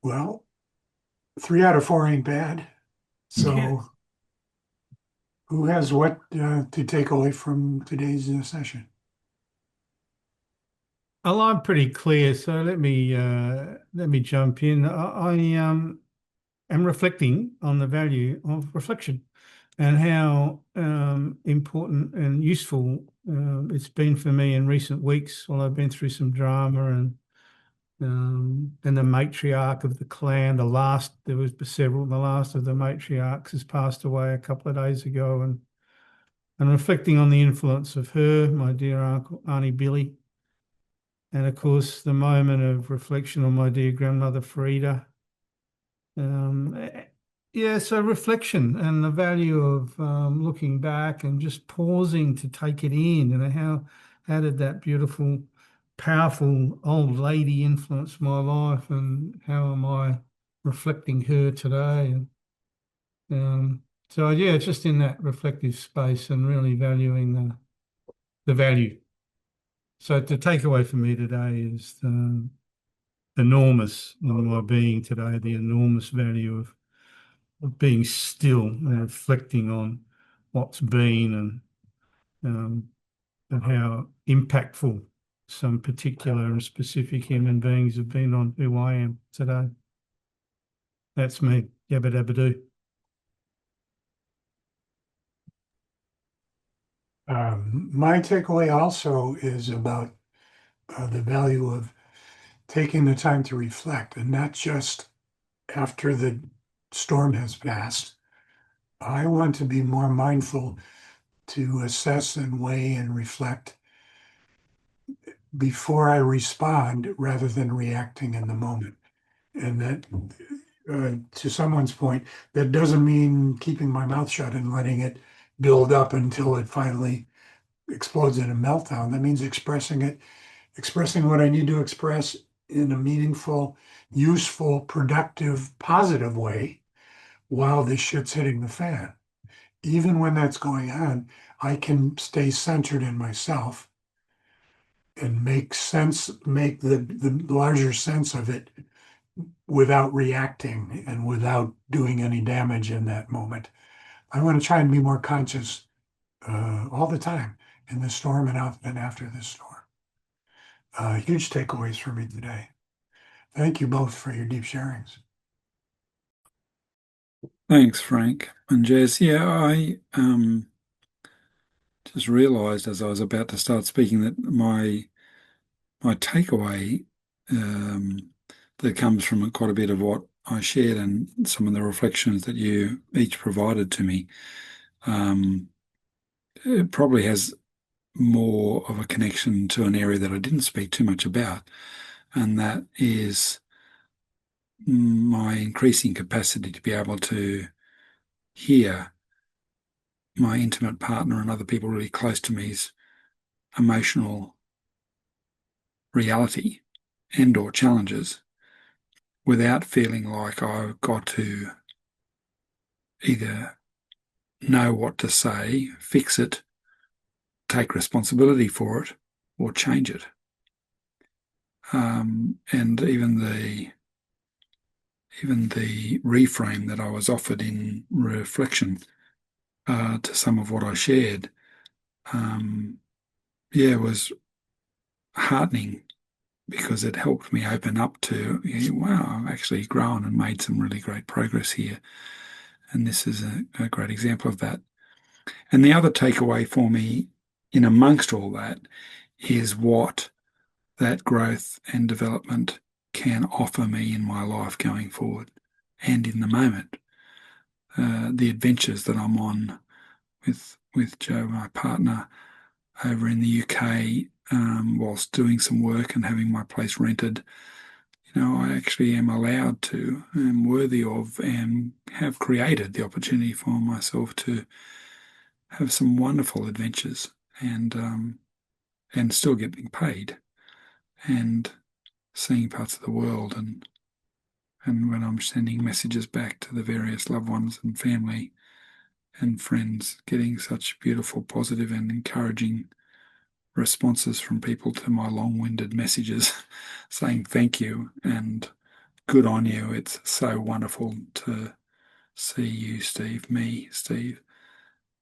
Well, 3 out of 4 ain't bad. Yeah. So, who has what to take away from today's session? Well, I'm pretty clear, so let me jump in. I am reflecting on the value of reflection and how important and useful it's been for me in recent weeks while I've been through some drama and the matriarch of the clan, there was several, the last of the matriarchs has passed away a couple of days ago, and reflecting on the influence of her, my dear uncle, Auntie Billy, and of course the moment of reflection on my dear grandmother Frida. Um, eh, yeah, so reflection and the value of looking back and just pausing to take it in, and how did that beautiful, powerful old lady influence my life, and how am I reflecting her today? And so yeah, just in that reflective space and really valuing the value. So the takeaway for me today is enormous in my being today, the enormous value of being still and reflecting on what's been um, and how impactful some particular and specific human beings have been on who I am today. That's me. Yabba dabba doo. My takeaway also is about the value of taking the time to reflect, and not just after the storm has passed. I want to be more mindful to assess and weigh and reflect before I respond rather than reacting in the moment. And that, to someone's point, that doesn't mean keeping my mouth shut and letting it build up until it finally explodes in a meltdown. That means expressing it, expressing what I need to express in a meaningful, useful, productive, positive way while this shit's hitting the fan. Even when that's going on, I can stay centered in myself and make sense, make the larger sense of it without reacting and without doing any damage in that moment. I want to try and be more conscious all the time in the storm and out and after the storm. Huge takeaways for me today. Thank you both for your deep sharings. Thanks, Frank and Jess. Yeah, I just realised as I was about to start speaking that my takeaway um, that comes from quite a bit of what I shared and some of the reflections that you each provided to me, um, it probably has more of a connection to an area that I didn't speak too much about, and that is my increasing capacity to be able to hear my intimate partner and other people really close to me's emotional reality and or challenges without feeling like I've got to either know what to say, fix it, take responsibility for it, or change it. And even the reframe that I was offered in reflection to some of what I shared, um, yeah, was heartening because it helped me open up to, yeah, wow, I've actually grown and made some really great progress here. And this is a great example of that. And the other takeaway for me in amongst all that is what that growth and development can offer me in my life going forward and in the moment. The adventures that I'm on with Joe, my partner, over in the UK, whilst doing some work and having my place rented. I actually am allowed to, am worthy of, and have created the opportunity for myself to have some wonderful adventures and still getting paid and seeing parts of the world and when I'm sending messages back to the various loved ones and family, and friends, getting such beautiful, positive, and encouraging responses from people to my long-winded messages saying thank you and good on you. It's so wonderful to see you, Steve, me, Steve,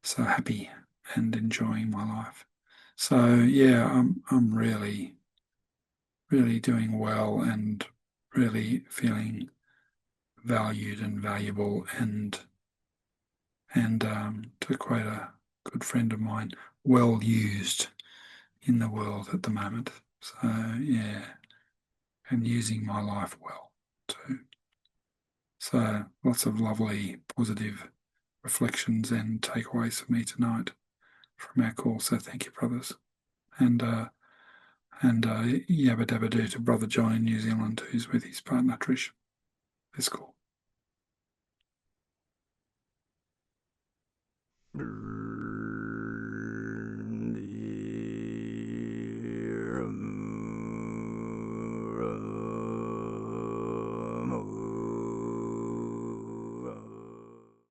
so happy and enjoying my life. So yeah, I'm really, really doing well and really feeling valued and valuable and to quote a good friend of mine, well used in the world at the moment. So yeah, and using my life well too. So lots of lovely positive reflections and takeaways for me tonight from our call. So thank you, brothers. And yabba dabba do to brother John in New Zealand, who's with his partner Trish. That's cool.